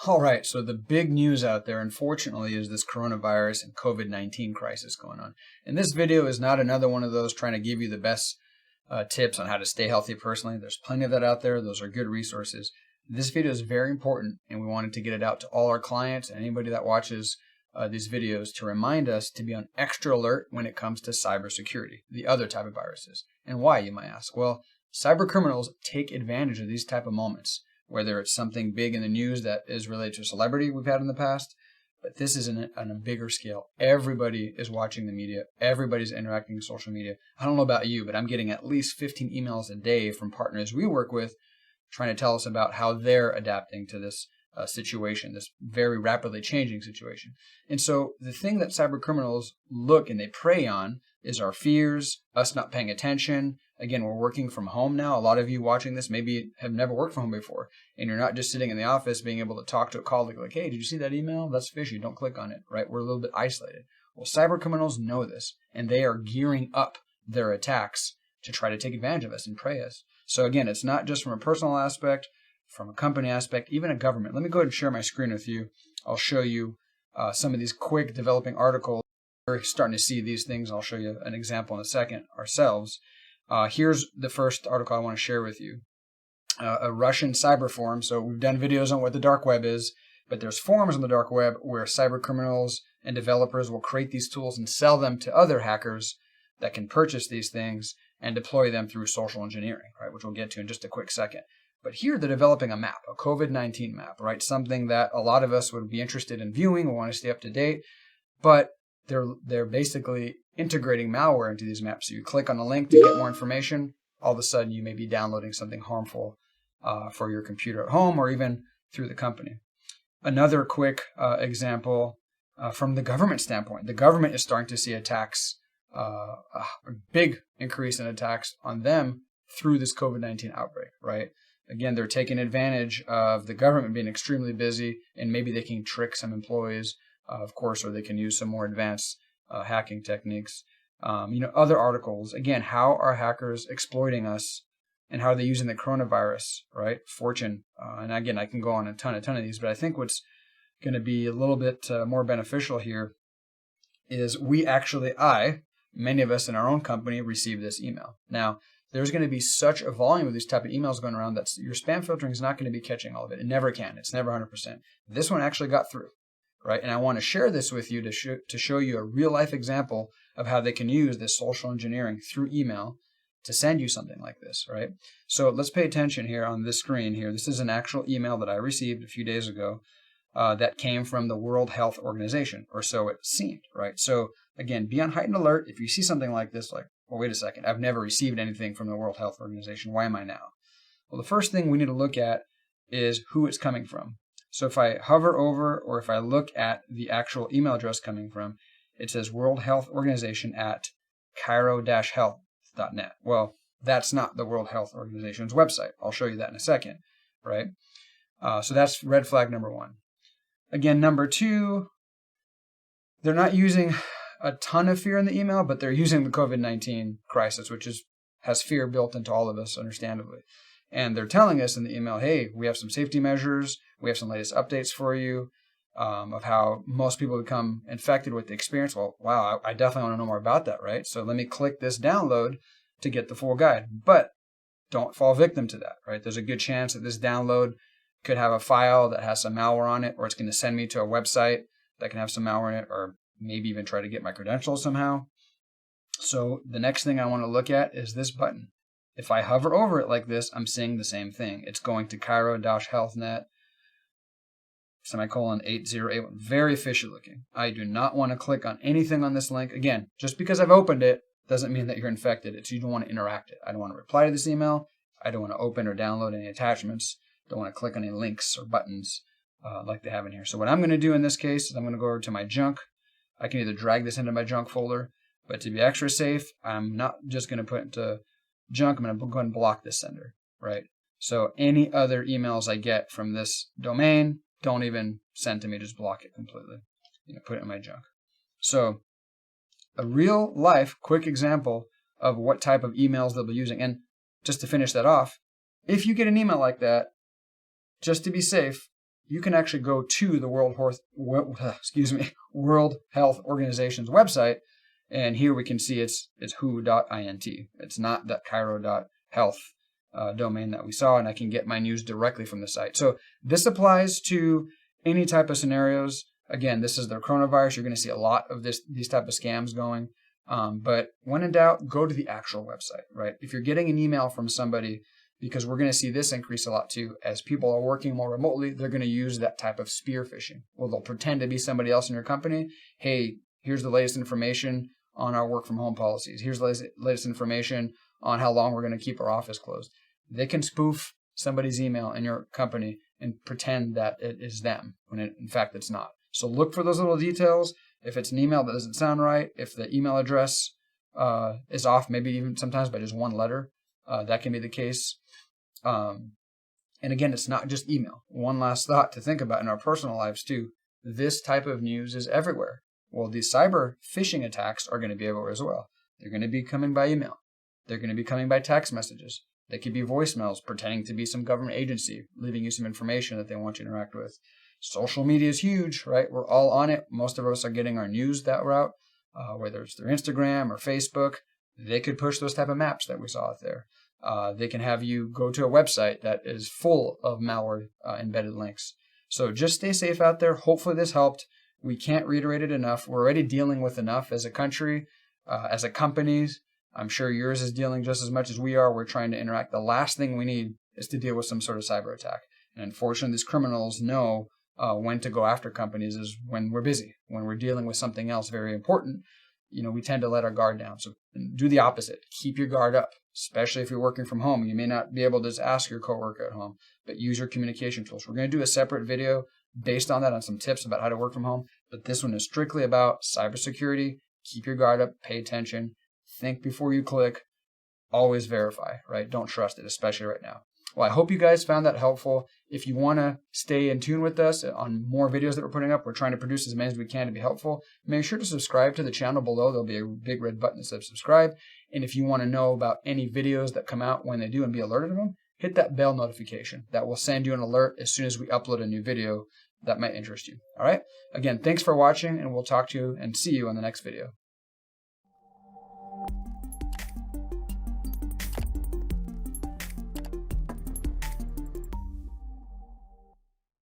All right, so the big news out there, unfortunately, is this coronavirus and COVID-19 crisis going on. And this video is not another one of those trying to give you the best tips on how to stay healthy personally. There's plenty of that out there. Those are good resources. This video is very important, and we wanted to get it out to all our clients and anybody that watches these videos to remind us to be on extra alert when it comes to cybersecurity, the other type of viruses. And why, you might ask? Well, cyber criminals take advantage of these type of moments, whether it's something big in the news that is related to a celebrity we've had in the past, but this is on a bigger scale. Everybody is watching the media. Everybody's interacting with social media. I don't know about you, but I'm getting at least 15 emails a day from partners we work with trying to tell us about how they're adapting to this situation, this very rapidly changing situation. And so the thing that cyber criminals look and they prey on is our fears, us not paying attention. Again, we're working from home now. A lot of you watching this maybe have never worked from home before, and you're not just sitting in the office being able to talk to a colleague like, hey, did you see that email? That's fishy. Don't click on it, right? We're a little bit isolated. Well, cyber criminals know this, and they are gearing up their attacks to try to take advantage of us and prey us. So again, it's not just from a personal aspect, from a company aspect, even a government. Let me go ahead and share my screen with you. I'll show you some of these quick developing articles. We're starting to see these things. I'll show you an example in a second ourselves. Here's the first article I want to share with you. A Russian cyber forum. So we've done videos on what the dark web is, but there's forums on the dark web where cyber criminals and developers will create these tools and sell them to other hackers that can purchase these things and deploy them through social engineering, right, which we'll get to in just a quick second. But here they're developing a map, a COVID-19 map, right, something that a lot of us would be interested in viewing. We want to stay up to date, but they're basically integrating malware into these maps. So you click on a link to get more information. All of a sudden, you may be downloading something harmful for your computer at home or even through the company. Another quick example from the government standpoint. The government is starting to see attacks, a big increase in attacks on them through this COVID-19 outbreak, right? Again, they're taking advantage of the government being extremely busy, and maybe they can trick some employees, of course, or they can use some more advanced hacking techniques. Other articles, again, how are hackers exploiting us and how are they using the coronavirus, right? Fortune. And again, I can go on a ton of these, but I think what's going to be a little bit more beneficial here is many of us in our own company receive this email. Now, there's going to be such a volume of these type of emails going around that your spam filtering is not going to be catching all of it. It never can. It's never 100%. This one actually got through. Right, and I want to share this with you to show you a real-life example of how they can use this social engineering through email to send you something like this, right? So let's pay attention here on this screen here. This is an actual email that I received a few days ago that came from the World Health Organization, or so it seemed, right? So again, be on heightened alert. If you see something like this, like, well, wait a second, I've never received anything from the World Health Organization. Why am I now? Well, the first thing we need to look at is who it's coming from. So if I hover over or if I look at the actual email address coming from, it says World Health Organization at cairo-health.net. Well, that's not the World Health Organization's website. I'll show you that in a second, right? So that's red flag number one. Again, number two, they're not using a ton of fear in the email, but they're using the COVID-19 crisis, which has fear built into all of us, understandably. And they're telling us in the email, hey, we have some safety measures. We have some latest updates for you of how most people become infected with the experience. Well, wow, I definitely want to know more about that, right? So let me click this download to get the full guide. But don't fall victim to that, right? There's a good chance that this download could have a file that has some malware on it, or it's going to send me to a website that can have some malware in it, or maybe even try to get my credentials somehow. So the next thing I want to look at is this button. If I hover over it like this, I'm seeing the same thing. It's going to cairo-health.net, semicolon 8081. Very fishy looking. I do not want to click on anything on this link. Again, just because I've opened it doesn't mean that you're infected. You don't want to interact it. I don't want to reply to this email. I don't want to open or download any attachments. Don't want to click on any links or buttons like they have in here. So what I'm going to do in this case is I'm going to go over to my junk. I can either drag this into my junk folder, but to be extra safe, I'm not just going to put it into junk. I'm going to go ahead and block this sender, right? So any other emails I get from this domain, don't even send to me, just block it completely. Put it in my junk. So a real life quick example of what type of emails they'll be using. And just to finish that off, if you get an email like that, just to be safe, you can actually go to the World Health Organization's website, and here we can see it's who.int. It's not that Cairo.health domain that we saw, and I can get my news directly from the site. So this applies to any type of scenarios. Again, this is the coronavirus. You're going to see a lot of these type of scams going. But when in doubt, go to the actual website, right? If you're getting an email from somebody, because we're going to see this increase a lot too, as people are working more remotely, they're going to use that type of spear phishing. Well, they'll pretend to be somebody else in your company. Hey, here's the latest information on our work from home policies. Here's the latest information on how long we're going to keep our office closed. They can spoof somebody's email in your company and pretend that it is them when in fact it's not. So look for those little details. If it's an email that doesn't sound right, if the email address is off, maybe even sometimes by just one letter, that can be the case. And again, it's not just email. One last thought to think about in our personal lives too. This type of news is everywhere. Well, these cyber phishing attacks are going to be everywhere as well. They're going to be coming by email. They're going to be coming by text messages. They could be voicemails pretending to be some government agency, leaving you some information that they want you to interact with. Social media is huge, right? We're all on it. Most of us are getting our news that route, whether it's through Instagram or Facebook. They could push those type of maps that we saw out there. They can have you go to a website that is full of malware embedded links. So just stay safe out there. Hopefully this helped. We can't reiterate it enough. We're already dealing with enough as a country, as a company. I'm sure yours is dealing just as much as we are. We're trying to interact. The last thing we need is to deal with some sort of cyber attack. And unfortunately, these criminals know when to go after companies is when we're busy, when we're dealing with something else very important. We tend to let our guard down. So do the opposite. Keep your guard up, especially if you're working from home. You may not be able to just ask your coworker at home, but use your communication tools. We're going to do a separate video based on that, on some tips about how to work from home. But this one is strictly about cybersecurity. Keep your guard up, pay attention, think before you click, always verify, right? Don't trust it, especially right now. Well, I hope you guys found that helpful. If you want to stay in tune with us on more videos that we're putting up, we're trying to produce as many as we can to be helpful. Make sure to subscribe to the channel below. There'll be a big red button that says subscribe. And if you want to know about any videos that come out when they do and be alerted to them, hit that bell notification. That will send you an alert as soon as we upload a new video that might interest you. All right? Again, thanks for watching, and we'll talk to you and see you on the next video.